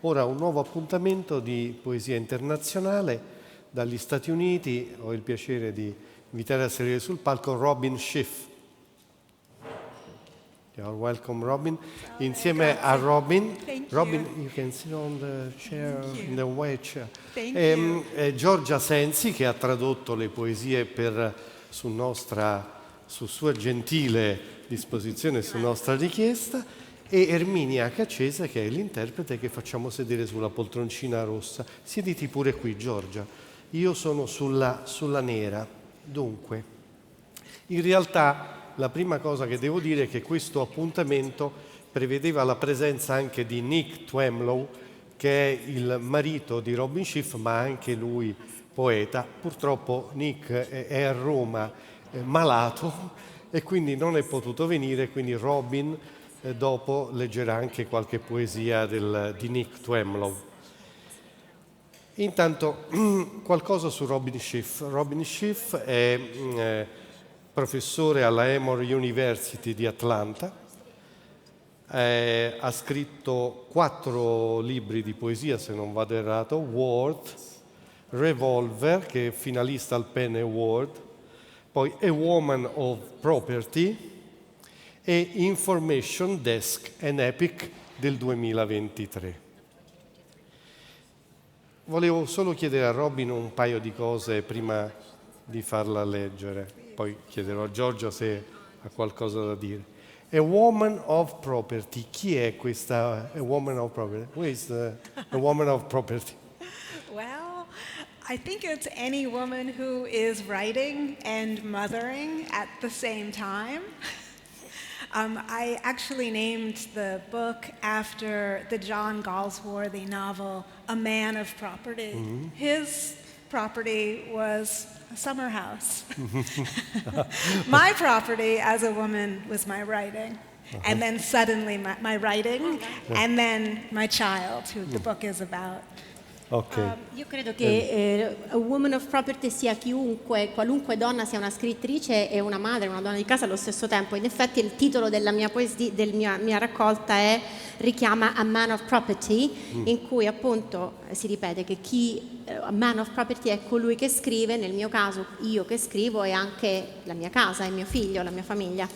Ora un nuovo appuntamento di poesia internazionale dagli Stati Uniti. Ho il piacere di invitare a salire sul palco Robyn Schiff. You're welcome, Robyn. Insieme a Robyn, Robyn, you can sit on the chair, in the white chair. Giorgia Sensi, che ha tradotto le poesie su sua gentile disposizione, su nostra richiesta, e Erminia Caccese, che è l'interprete che facciamo sedere sulla poltroncina rossa. Siediti pure qui, Giorgia. Io sono sulla nera. Dunque, in realtà la prima cosa che devo dire è che questo appuntamento prevedeva la presenza anche di Nick Twemlow, che è il marito di Robyn Schiff, ma anche lui poeta. Purtroppo Nick è a Roma malato e quindi non è potuto venire, quindi Robyn dopo leggerà anche qualche poesia di Nick Twemlow. Intanto qualcosa su Robyn Schiff. Robyn Schiff è professore alla Emory University di Atlanta, ha scritto 4 libri di poesia, se non vado errato: Word, Revolver, che è finalista al Penn Award, poi A Woman of Property e Information Desk, an Epic del 2023. Volevo solo chiedere a Robyn un paio di cose prima di farla leggere, poi chiederò a Giorgia se ha qualcosa da dire. A Woman of Property, chi è questa A Woman of Property? Who is a Woman of Property? Well, I think it's any woman who is writing and mothering at the same time. I actually named the book after the John Galsworthy novel, A Man of Property. Mm-hmm. His property was a summer house. My property as a woman was my writing. And then suddenly my writing, and then my child, who the book is about. Okay. Io credo che A Woman of Property sia qualunque donna sia una scrittrice e una madre, una donna di casa allo stesso tempo. In effetti il titolo della mia poesia, mia raccolta richiama A Man of Property, in cui appunto si ripete che A Man of Property è colui che scrive, nel mio caso io che scrivo, e anche la mia casa, il mio figlio, la mia famiglia.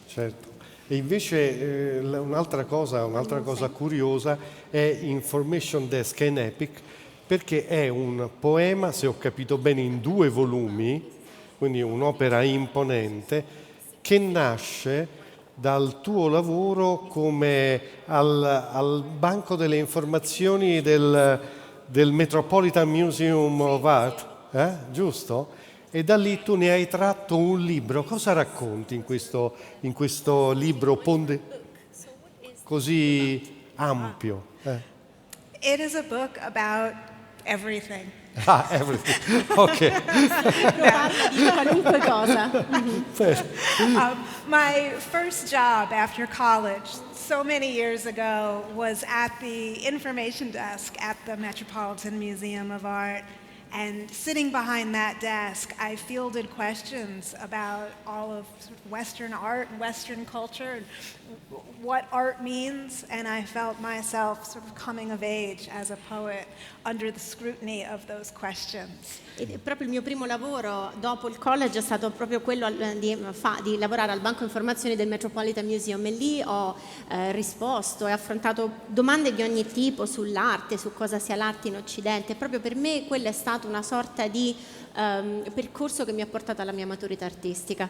Certo. E invece un'altra cosa curiosa è Information Desk, an Epic, perché è un poema, se ho capito bene, in 2 volumi, quindi un'opera imponente, che nasce dal tuo lavoro come al banco delle informazioni del Metropolitan Museum of Art, giusto? E da lì tu ne hai tratto un libro. Cosa racconti in questo libro così ampio? It is a book about everything. Everything. Ok. Parla di qualunque cosa. My first job after college, so many years ago, was at the information desk at the Metropolitan Museum of Art. And sitting behind that desk, I fielded questions about all of Western art and Western culture and what art means, and I felt myself sort of coming of age as a poet under the scrutiny of those questions. E proprio il mio primo lavoro dopo il college è stato proprio quello di lavorare al banco informazioni del Metropolitan Museum, e lì ho risposto e affrontato domande di ogni tipo sull'arte, su cosa sia l'arte in Occidente. Proprio per me quella è stata una sorta di percorso che mi ha portato alla mia maturità artistica.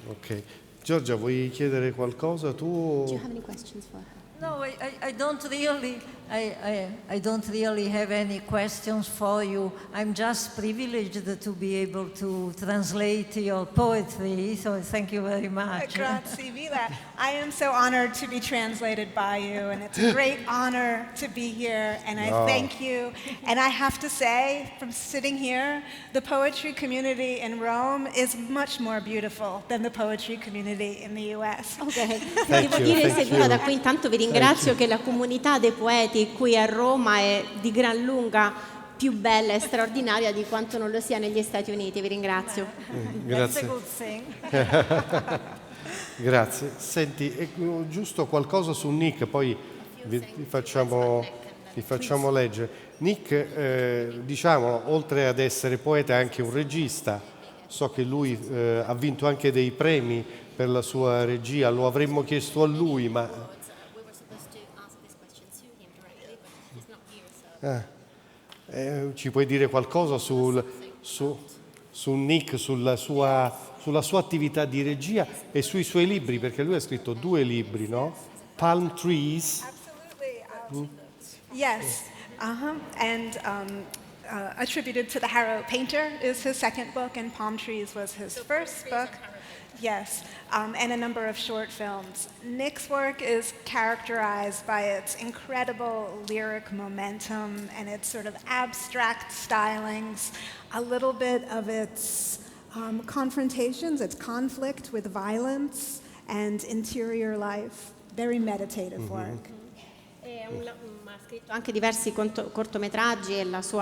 Ok. Giorgia, vuoi chiedere qualcosa tu? Do you have any questions for her? No, I don't really. I don't really have any questions for you. I'm just privileged to be able to translate your poetry, so thank you very much. Grazie mille. I am so honored to be translated by you, and it's a great honor to be here, and I thank you. And I have to say, from sitting here, the poetry community in Rome is much more beautiful than the poetry community in the US. Ok, devo dire, seguita da qui, intanto vi ringrazio che la comunità dei poeti qui a Roma è di gran lunga più bella e straordinaria di quanto non lo sia negli Stati Uniti. Vi ringrazio. Grazie. Grazie. Senti, giusto qualcosa su Nick, poi vi facciamo leggere. Nick, diciamo, oltre ad essere poeta è anche un regista. So che lui ha vinto anche dei premi per la sua regia, lo avremmo chiesto a lui, ma... ci puoi dire qualcosa su Nick, sulla sua attività di regia e sui suoi libri, perché lui ha scritto 2 libri, no? Palm Trees. Absolutely. Yes. And Attributed to the Harrow Painter is his second book, and Palm Trees was his first book. Yes, and a number of short films. Nick's work is characterized by its incredible lyric momentum and its sort of abstract stylings, a little bit of its confrontations, its conflict with violence and interior life. Very meditative work. Ha scritto anche diversi cortometraggi e il suo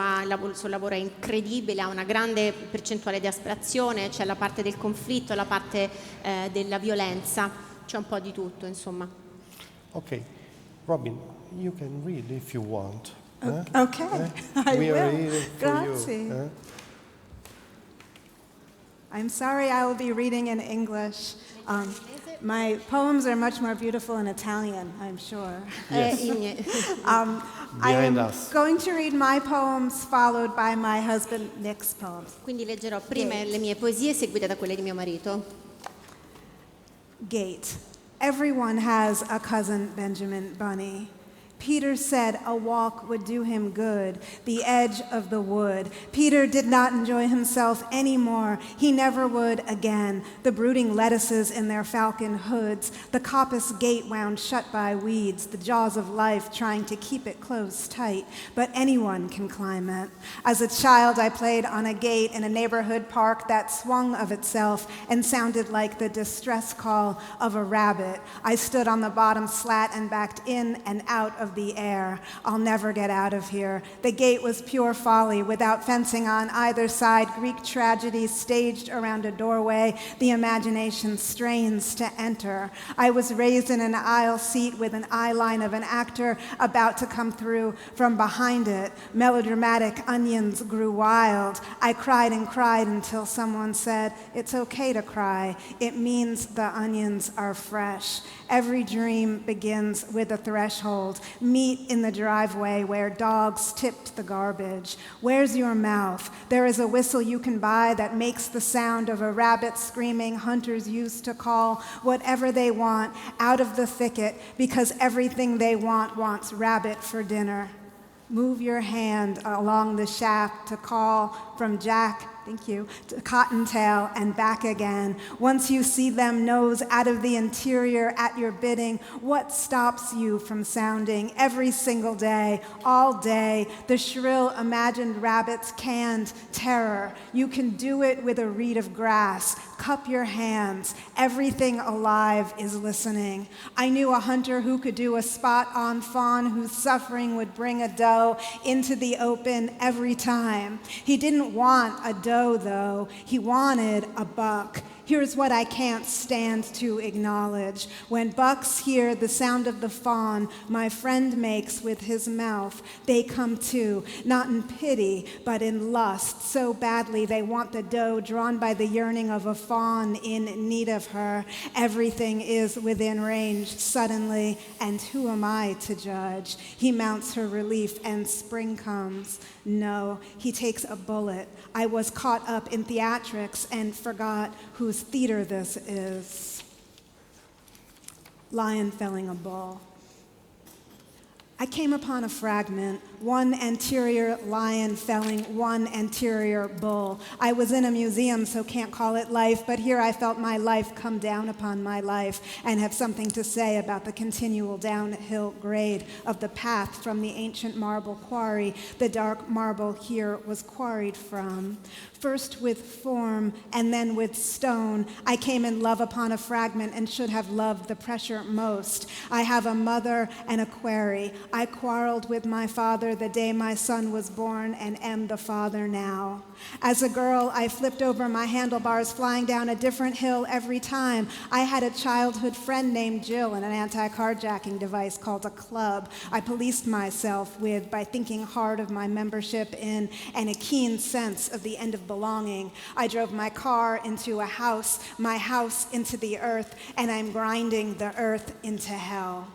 lavoro è incredibile, ha una grande percentuale di aspirazione, c'è la parte del conflitto, la parte della violenza, c'è un po' di tutto, insomma. Ok, Robyn, you can read if you want. Okay, I We are will. here for Grazie. you. I'm sorry I will be reading in English. My poems are much more beautiful in Italian, I'm sure. Yes. I Behind am us. going to read my poems followed by my husband Nick's poems. Quindi leggerò prima le mie poesie seguite da quelle di mio marito. Gate. Everyone has a cousin Benjamin Bunny. Peter said a walk would do him good, the edge of the wood. Peter did not enjoy himself anymore. He never would again. The brooding lettuces in their falcon hoods, the coppice gate wound shut by weeds, the jaws of life trying to keep it closed tight. But anyone can climb it. As a child, I played on a gate in a neighborhood park that swung of itself and sounded like the distress call of a rabbit. I stood on the bottom slat and backed in and out of the air. I'll never get out of here. The gate was pure folly, without fencing on either side, Greek tragedies staged around a doorway, the imagination strains to enter. I was raised in an aisle seat with an eye line of an actor about to come through from behind it. Melodramatic onions grew wild. I cried and cried until someone said, "It's okay to cry. It means the onions are fresh." Every dream begins with a threshold. Meet in the driveway where dogs tipped the garbage. Where's your mouth? There is a whistle you can buy that makes the sound of a rabbit screaming hunters used to call whatever they want out of the thicket, because everything they want wants rabbit for dinner. Move your hand along the shaft to call from Jack, thank you, to Cottontail and back again. Once you see them nose out of the interior at your bidding, what stops you from sounding every single day, all day, the shrill imagined rabbit's canned terror? You can do it with a reed of grass. Cup your hands. Everything alive is listening. I knew a hunter who could do a spot-on fawn whose suffering would bring a doe into the open every time. He didn't want a doe, though. He wanted a buck. Here's what I can't stand to acknowledge. When bucks hear the sound of the fawn my friend makes with his mouth, they come too, not in pity, but in lust, so badly they want the doe drawn by the yearning of a fawn in need of her. Everything is within range suddenly, and who am I to judge? He mounts her relief, and spring comes. No, he takes a bullet. I was caught up in theatrics and forgot whose theater this is. Lion felling a bull. I came upon a fragment, one anterior lion felling one anterior bull. I was in a museum, so can't call it life, but here I felt my life come down upon my life and have something to say about the continual downhill grade of the path from the ancient marble quarry the dark marble here was quarried from. First with form and then with stone, I came in love upon a fragment and should have loved the pressure most. I have a mother and a quarry. I quarreled with my father the day my son was born and am the father now. As a girl, I flipped over my handlebars, flying down a different hill every time. I had a childhood friend named Jill and an anti-carjacking device called a club I policed myself with by thinking hard of my membership in and a keen sense of the end of belonging. I drove my car into a house, my house into the earth, and I'm grinding the earth into hell.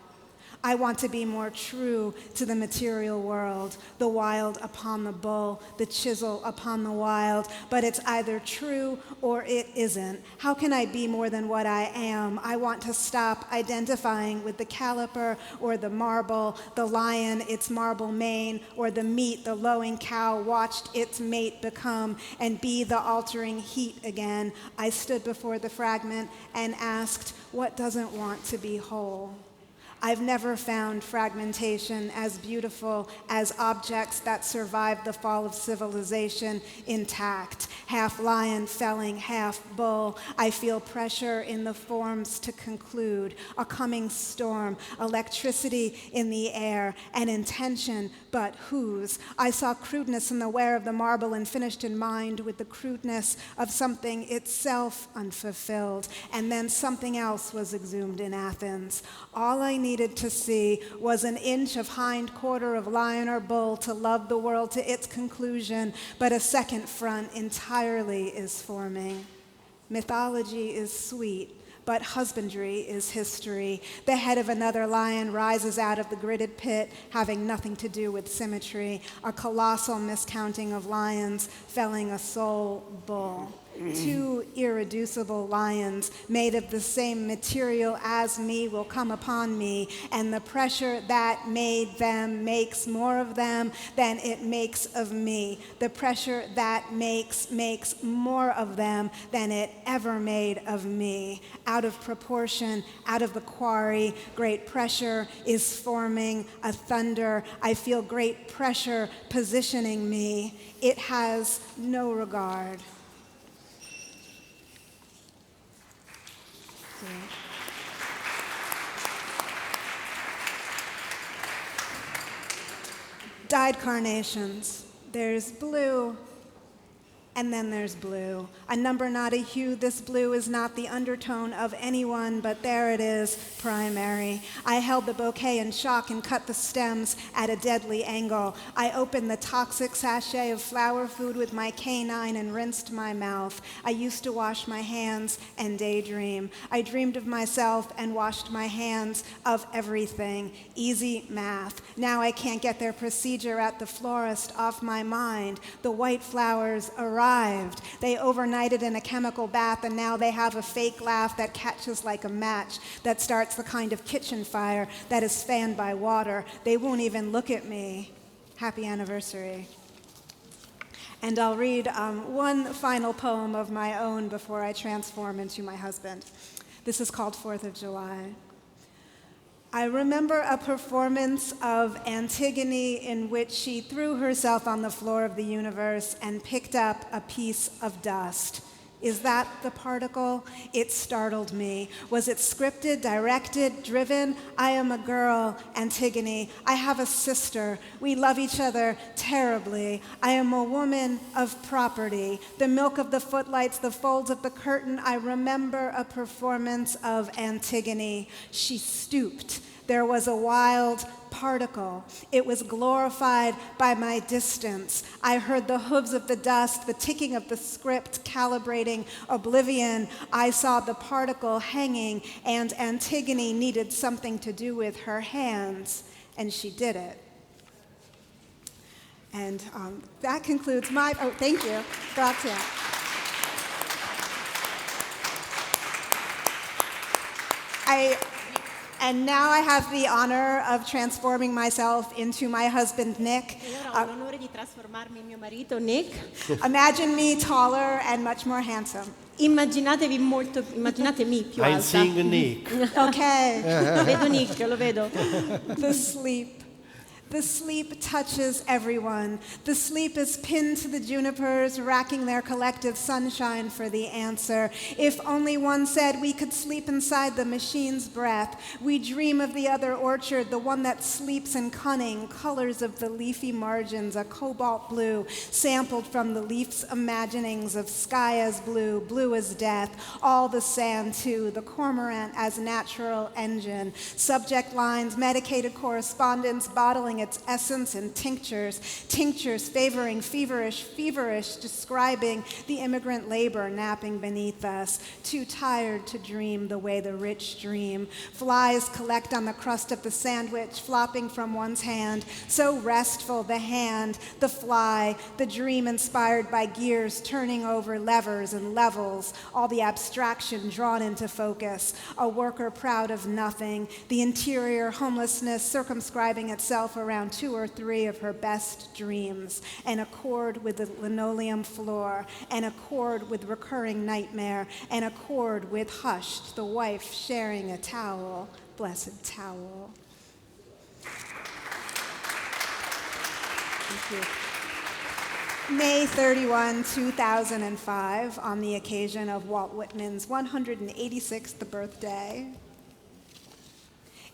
I want to be more true to the material world, the wild upon the bull, the chisel upon the wild, but it's either true or it isn't. How can I be more than what I am? I want to stop identifying with the caliper or the marble, the lion, its marble mane, or the meat the lowing cow watched its mate become, and be the altering heat again. I stood before the fragment and asked, what doesn't want to be whole? I've never found fragmentation as beautiful as objects that survived the fall of civilization intact. Half lion felling, half bull. I feel pressure in the forms to conclude. A coming storm, electricity in the air, an intention, but whose? I saw crudeness in the wear of the marble and finished in mind with the crudeness of something itself unfulfilled. And then something else was exhumed in Athens. All I needed to see was an inch of hind quarter of lion or bull to love the world to its conclusion, but a second front entirely is forming. Mythology is sweet, but husbandry is history. The head of another lion rises out of the gridded pit, having nothing to do with symmetry, a colossal miscounting of lions felling a sole bull. Two irreducible lions made of the same material as me will come upon me, and the pressure that made them makes more of them than it makes of me. The pressure that makes more of them than it ever made of me. Out of proportion, out of the quarry, great pressure is forming a thunder. I feel great pressure positioning me. It has no regard. Dyed carnations. There's blue, and then there's blue. A number, not a hue. This blue is not the undertone of anyone, but there it is, primary. I held the bouquet in shock and cut the stems at a deadly angle. I opened the toxic sachet of flower food with my canine and rinsed my mouth. I used to wash my hands and daydream. I dreamed of myself and washed my hands of everything. Easy math. Now I can't get their procedure at the florist off my mind. The white flowers arrived. They overnighted in a chemical bath, and now they have a fake laugh that catches like a match, that starts the kind of kitchen fire that is fanned by water. They won't even look at me. Happy anniversary. And I'll read one final poem of my own before I transform into my husband. This is called 4th of July. I remember a performance of Antigone in which she threw herself on the floor of the universe and picked up a piece of dust. Is that the particle? It startled me. Was it scripted, directed, driven? I am a girl, Antigone. I have a sister. We love each other terribly. I am a woman of property. The milk of the footlights, the folds of the curtain. I remember a performance of Antigone. She stooped. There was a wild particle. It was glorified by my distance. I heard the hooves of the dust, the ticking of the script, calibrating oblivion. I saw the particle hanging, and Antigone needed something to do with her hands, and she did it. And that concludes my, thank you. Grazie. And now I have the honor of transforming myself into my husband, Nick. Ho l'onore di trasformarmi in mio marito, Nick. Imagine me taller and much more handsome. Immaginatemi più alta. I sing Nick. Okay. Vedo Nick, lo vedo. The The sleep touches everyone. The sleep is pinned to the junipers, racking their collective sunshine for the answer. If only one said we could sleep inside the machine's breath. We dream of the other orchard, the one that sleeps in cunning, colors of the leafy margins, a cobalt blue, sampled from the leaf's imaginings of sky as blue, blue as death, all the sand too, the cormorant as natural engine, subject lines, medicated correspondence, bottling its essence in tinctures, tinctures favoring feverish, describing the immigrant labor napping beneath us, too tired to dream the way the rich dream. Flies collect on the crust of the sandwich, flopping from one's hand, so restful the hand, the fly, the dream inspired by gears turning over levers and levels, all the abstraction drawn into focus, a worker proud of nothing, the interior homelessness circumscribing itself around 2 or 3 of her best dreams, an accord with the linoleum floor, an accord with recurring nightmare, an accord with hushed, the wife sharing a towel, blessed towel. Thank you. May 31, 2005, on the occasion of Walt Whitman's 186th birthday.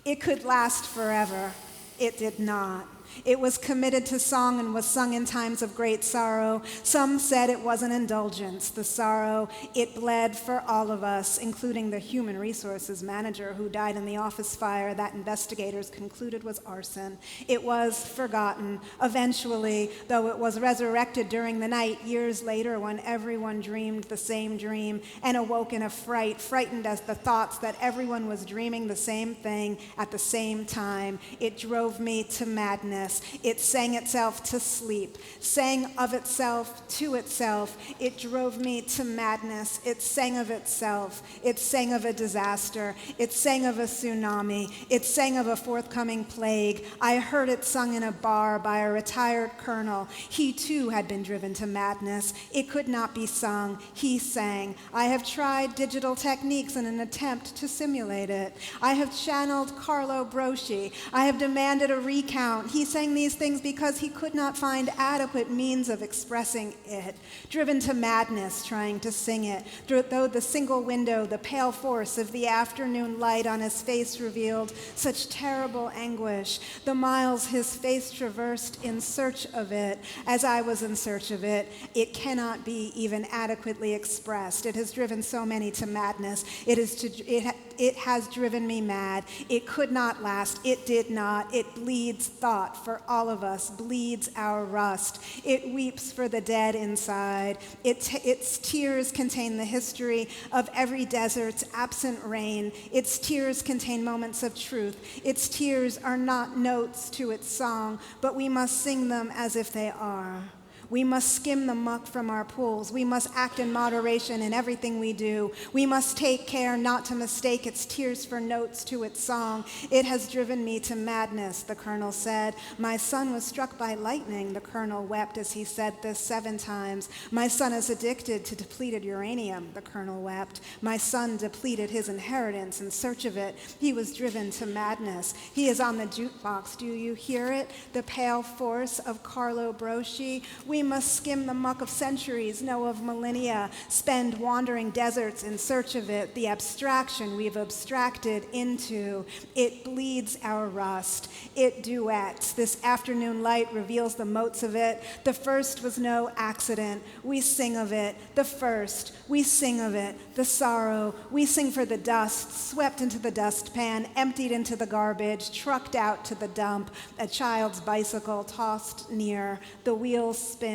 It could last forever. It did not. It was committed to song and was sung in times of great sorrow. Some said it was an indulgence, the sorrow. It bled for all of us, including the human resources manager who died in the office fire that investigators concluded was arson. It was forgotten. Eventually, though it was resurrected during the night, years later when everyone dreamed the same dream and awoke in a fright, frightened as the thoughts that everyone was dreaming the same thing at the same time. It drove me to madness. It sang itself to sleep, sang of itself to itself. It drove me to madness. It sang of itself. It sang of a disaster. It sang of a tsunami. It sang of a forthcoming plague. I heard it sung in a bar by a retired colonel. He too had been driven to madness. It could not be sung. He sang. I have tried digital techniques in an attempt to simulate it. I have channeled Carlo Broschi. I have demanded a recount. He sang these things because he could not find adequate means of expressing it, driven to madness trying to sing it, though the single window, the pale force of the afternoon light on his face revealed such terrible anguish, the miles his face traversed in search of it, as I was in search of it, it cannot be even adequately expressed. It has driven so many to madness. It has driven me mad. It could not last. It did not. It bleeds thought for all of us, bleeds our rust. It weeps for the dead inside. Its tears contain the history of every desert's absent rain. Its tears contain moments of truth. Its tears are not notes to its song, but we must sing them as if they are. We must skim the muck from our pools. We must act in moderation in everything we do. We must take care not to mistake its tears for notes to its song. It has driven me to madness, the colonel said. My son was struck by lightning, the colonel wept as he said this 7 times. My son is addicted to depleted uranium, the colonel wept. My son depleted his inheritance in search of it. He was driven to madness. He is on the jukebox. Do you hear it? The pale force of Carlo Broschi. We must skim the muck of centuries, know of millennia, spend wandering deserts in search of it, the abstraction we've abstracted into. It bleeds our rust. It duets. This afternoon light reveals the motes of it. The first was no accident. We sing of it. The first. We sing of it. The sorrow. We sing for the dust, swept into the dustpan, emptied into the garbage, trucked out to the dump, a child's bicycle tossed near. The wheels spin.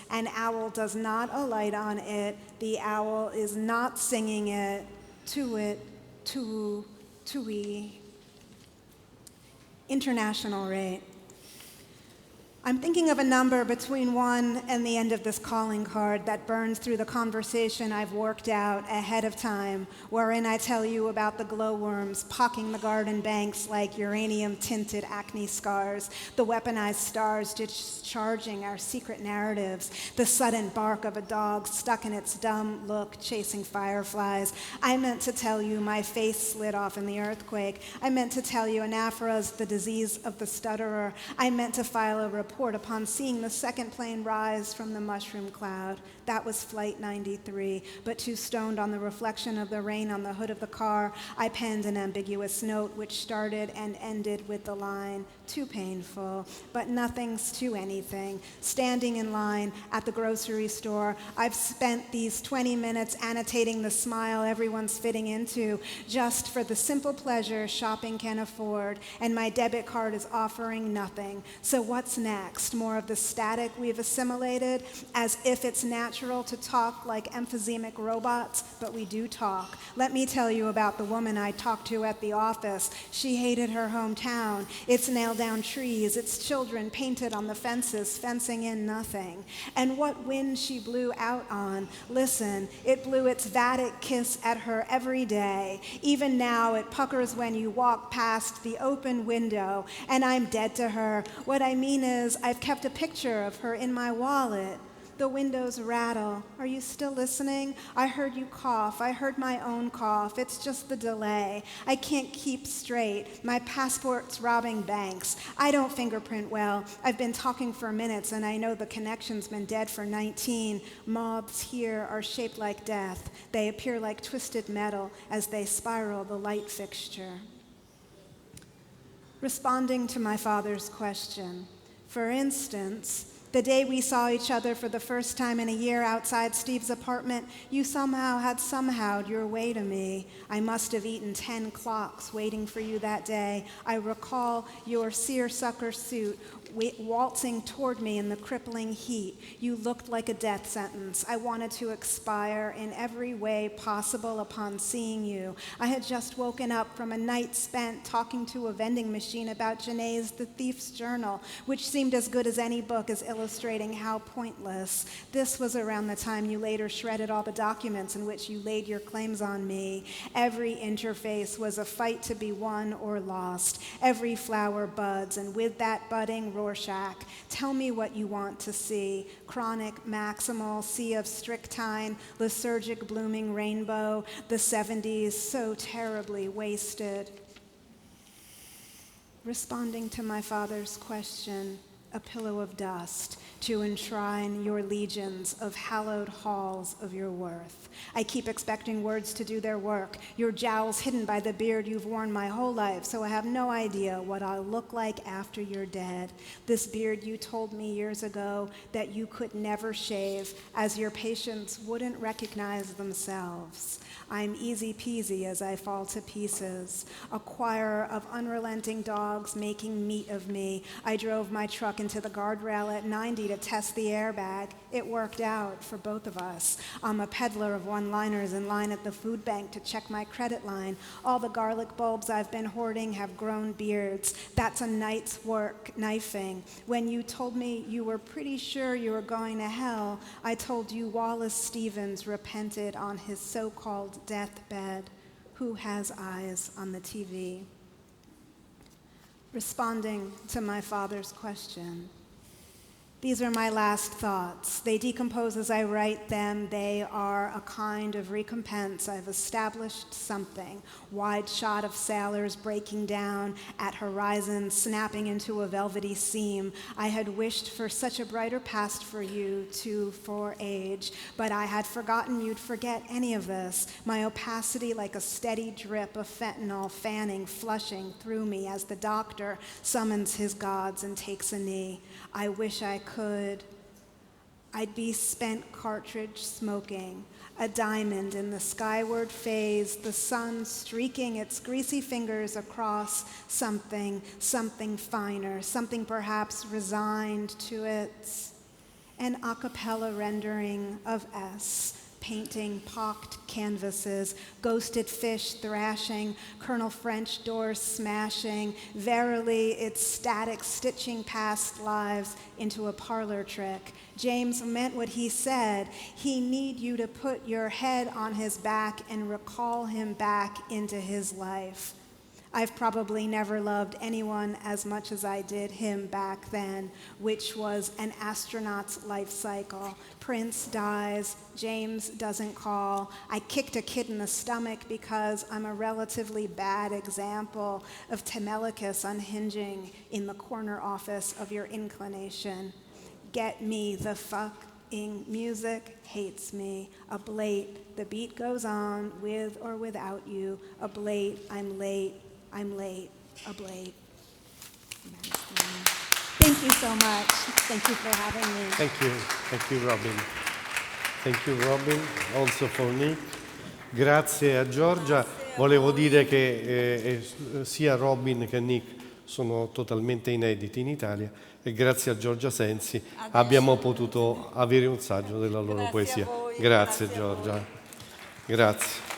An owl does not alight on it. The owl is not singing it. To it, to-we. International rate. I'm thinking of a number between 1 and the end of this calling card that burns through the conversation I've worked out ahead of time, wherein I tell you about the glowworms pocking the garden banks like uranium-tinted acne scars, the weaponized stars discharging our secret narratives, the sudden bark of a dog stuck in its dumb look chasing fireflies. I meant to tell you my face slid off in the earthquake. I meant to tell you anaphra's the disease of the stutterer. I meant to file a report upon seeing the second plane rise from the mushroom cloud. That was Flight 93, but too stoned on the reflection of the rain on the hood of the car, I penned an ambiguous note which started and ended with the line, "Too painful, but nothing's too anything." Standing in line at the grocery store, I've spent these 20 minutes annotating the smile everyone's fitting into, just for the simple pleasure shopping can afford, and my debit card is offering nothing. So what's next? More of the static we've assimilated, as if it's natural to talk like emphysemic robots, but we do talk. Let me tell you about the woman I talked to at the office. She hated her hometown, its nailed-down trees, its children painted on the fences, fencing in nothing. And what wind she blew out on. Listen, it blew its Vadic kiss at her every day. Even now, it puckers when you walk past the open window, and I'm dead to her. What I mean is, I've kept a picture of her in my wallet. The windows rattle. Are you still listening? I heard you cough. I heard my own cough. It's just the delay. I can't keep straight. My passport's robbing banks. I don't fingerprint well. I've been talking for minutes, and I know the connection's been dead for 19. Moths here are shaped like death. They appear like twisted metal as they spiral the light fixture. Responding to my father's question. For instance, the day we saw each other for the first time in a year outside Steve's apartment, you somehow had somehowed your way to me. I must have eaten 10 clocks waiting for you that day. I recall your seersucker suit waltzing toward me in the crippling heat. You looked like a death sentence. I wanted to expire in every way possible upon seeing you. I had just woken up from a night spent talking to a vending machine about Janae's The Thief's Journal, which seemed as good as any book as illustrating how pointless. This was around the time you later shredded all the documents in which you laid your claims on me. Every interface was a fight to be won or lost. Every flower buds, and with that budding, Rorschach. Tell me what you want to see. Chronic, maximal, sea of strychnine, lysergic blooming rainbow, the 70s so terribly wasted. Responding to my father's question, a pillow of dust to enshrine your legions of hallowed halls of your worth. I keep expecting words to do their work, your jowls hidden by the beard you've worn my whole life, so I have no idea what I'll look like after you're dead. This beard you told me years ago that you could never shave, as your patients wouldn't recognize themselves. I'm easy peasy as I fall to pieces. A choir of unrelenting dogs making meat of me. I drove my truck into the guardrail at 90 to test the airbag. It worked out for both of us. I'm a peddler of one-liners in line at the food bank to check my credit line. All the garlic bulbs I've been hoarding have grown beards. That's a night's work, knifing. When you told me you were pretty sure you were going to hell, I told you Wallace Stevens repented on his so-called deathbed. Who has eyes on the TV? Responding to my father's question. These are my last thoughts. They decompose as I write them. They are a kind of recompense. I've established something. Wide shot of sailors breaking down at horizon, snapping into a velvety seam. I had wished for such a brighter past for you for age, but I had forgotten you'd forget any of this. My opacity like a steady drip of fentanyl fanning, flushing through me as the doctor summons his gods and takes a knee. I wish I could. I'd be spent cartridge smoking, a diamond in the skyward phase, the sun streaking its greasy fingers across something finer, something perhaps resigned to its, an a cappella rendering of S. painting pocked canvases, ghosted fish thrashing, Colonel French doors smashing. Verily, it's static stitching past lives into a parlor trick. James meant what he said. He need you to put your head on his back and recall him back into his life. I've probably never loved anyone as much as I did him back then, which was an astronaut's life cycle. Prince dies, James doesn't call. I kicked a kid in the stomach because I'm a relatively bad example of Temelicus unhinging in the corner office of your inclination. Get me the fucking music hates me. Oblate, the beat goes on with or without you. Oblate, I'm late. I'm late, oblate. Thank you so much. Thank you for having me. Thank you Robyn. Thank you Robyn, also for Nick. Grazie a Giorgia. Volevo dire che sia Robyn che Nick sono totalmente inediti in Italia e grazie a Giorgia Sensi abbiamo potuto avere un saggio della loro poesia. Grazie Giorgia. Grazie.